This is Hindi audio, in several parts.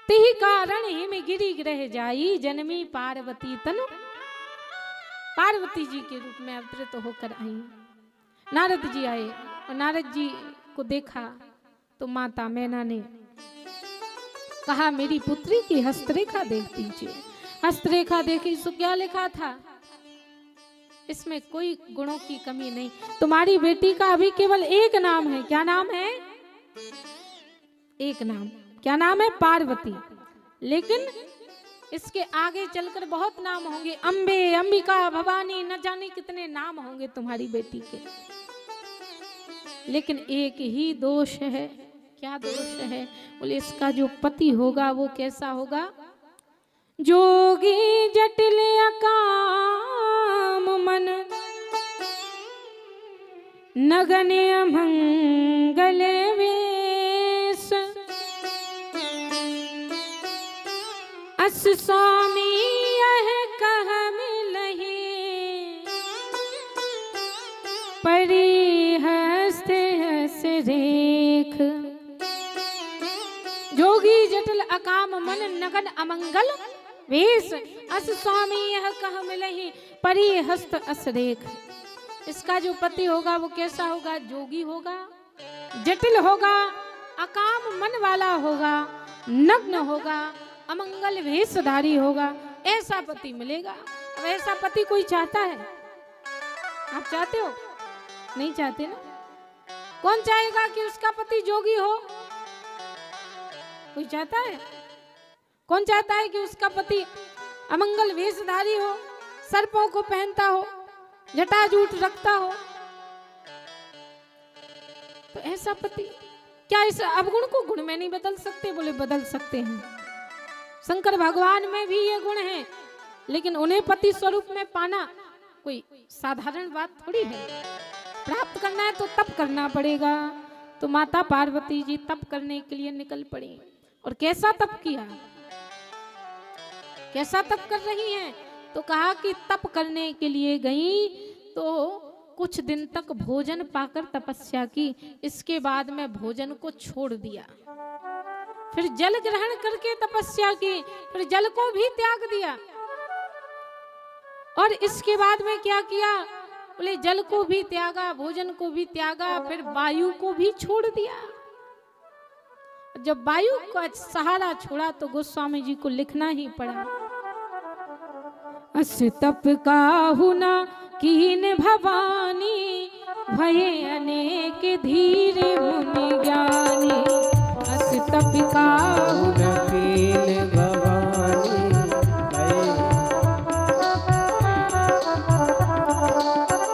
तिहि कारण हिम गिरि ग्रह जाई, जन्मी पार्वती तनु। पार्वती जी के रूप में अवतरित होकर आई। नारद जी आए और नारद जी को देखा तो माता मैना ने कहा मेरी पुत्री की हस्तरेखा देख दीजिए। हस्तरेखा देखी सो क्या लिखा था, इसमें कोई गुणों की कमी नहीं। तुम्हारी बेटी का अभी केवल एक नाम है। क्या नाम है? एक नाम। क्या नाम है? पार्वती। लेकिन इसके आगे चलकर बहुत नाम होंगे, अंबे, अंबिका, भवानी, न जाने कितने नाम होंगे तुम्हारी बेटी के। लेकिन एक ही दोष है। क्या दोष है? बोले इसका जो पति होगा वो कैसा होगा? जोगी जटिल अकाम मन, नगन अमंगल वेश, अस स्वामी यह कह मिलहि, परी हस्त हस रेख। जोगी जटिल अकाम मन, नगन अमंगल वेश, अस स्वामी यह कह मिलहि, परी हस्त अस रेख। इसका जो पति होगा वो कैसा होगा? जोगी होगा, जटिल होगा, अकाम मन वाला होगा, नग्न होगा, अमंगल वेशधारी होगा। ऐसा पति मिलेगा। अब ऐसा पति कोई चाहता है? आप चाहते हो? नहीं चाहते ना। कौन चाहेगा कि उसका पति जोगी हो? कोई चाहता है? कौन चाहता है कि उसका पति अमंगल वेशधारी हो, सर्पों को पहनता हो, जटाजूट रखता हो? तो ऐसा पति, क्या इस अवगुण को गुण में नहीं बदल सकते? बोले बदल सकते हैं। शंकर भगवान में भी ये गुण है, लेकिन उन्हें पति स्वरूप में पाना कोई साधारण बात थोड़ी है। प्राप्त करना है तो तप करना पड़ेगा। तो माता पार्वती जी तप करने के लिए निकल पड़ी। और कैसा तप किया? कैसा तप कर रही हैं? तो कहा कि तप करने के लिए गई तो कुछ दिन तक भोजन पाकर तपस्या की। इसके बाद में भोजन को छोड़ दिया। फिर जल ग्रहण करके तपस्या की, फिर जल को भी त्याग दिया। और इसके बाद में क्या किया? बोले जल को भी त्यागा, भोजन को भी त्यागा, फिर वायु को भी छोड़ दिया। जब वायु का सहारा छोड़ा तो गोस्वामी जी को लिखना ही पड़ा। अस तप काहु न कीन भवानी, भये अनेक धीर मुनि ज्ञानी। अस तप काहु न कीन भवानी,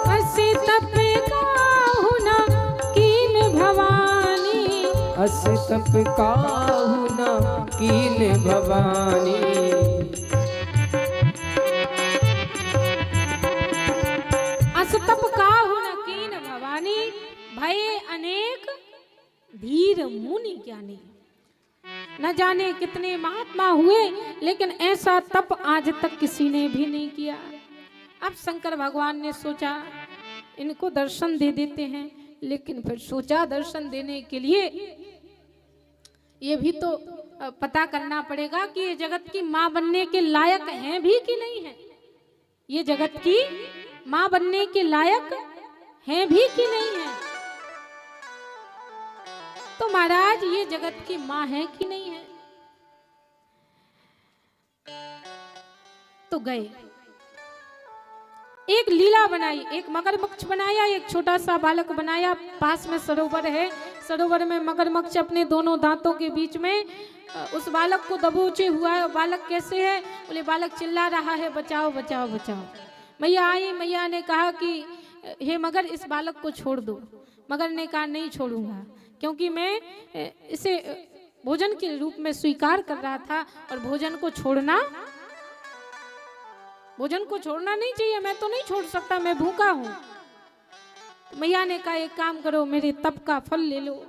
अस तप काहु न कीन भवानी, अस तप काहु न कीन भवानी। अस तप काहु न कीन भवानी, भये अनेक धीर मुनि ज्ञानी। न जाने कितने महात्मा हुए, लेकिन ऐसा तप आज तक किसी ने भी नहीं किया। अब शंकर भगवान ने सोचा इनको दर्शन दे देते हैं, लेकिन फिर सोचा दर्शन देने के लिए ये भी तो पता करना पड़ेगा कि ये जगत की माँ बनने के लायक हैं भी कि नहीं है। ये जगत की माँ बनने के लायक हैं भी कि नहीं है। तो महाराज ये जगत की माँ है कि नहीं है। तो गए, एक लीला बनाई, एक मगरमच्छ बनाया, एक छोटा सा बालक बनाया। पास में सरोवर है, सरोवर में मगरमच्छ अपने दोनों दांतों के बीच में उस बालक को दबोचे हुआ है। बालक कैसे है? बोले बालक चिल्ला रहा है बचाओ बचाओ बचाओ। मैया आई, मैया ने कहा कि हे मगर इस बालक को छोड़ दो। मगर ने कहा नहीं छोड़ूंगा, क्योंकि मैं इसे भोजन के रूप में स्वीकार कर रहा था और भोजन को छोड़ना नहीं चाहिए। मैं तो नहीं छोड़ सकता, मैं भूखा हूं। मैया ने कहा एक काम करो, मेरे तप का फल ले लो,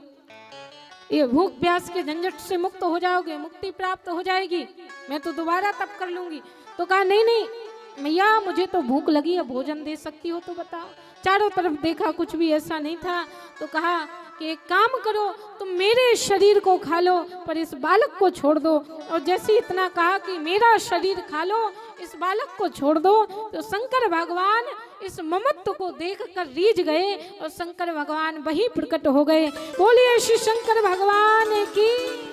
ये भूख प्यास के झंझट से मुक्त हो जाओगे, मुक्ति प्राप्त हो जाएगी, मैं तो दोबारा तप कर लूंगी। तो कहा नहीं नहीं मैया मुझे तो भूख लगी है, भोजन दे सकती हो तो बताओ। चारों तरफ देखा, कुछ भी ऐसा नहीं था। तो कहा कि एक काम करो, तुम मेरे शरीर को खा लो पर इस बालक को छोड़ दो। और जैसे इतना कहा कि मेरा शरीर खा लो, इस बालक को छोड़ दो, तो शंकर भगवान इस ममत्व को देखकर रीझ गए और शंकर भगवान वहीं प्रकट हो गए। बोलिए श्री शंकर भगवान की।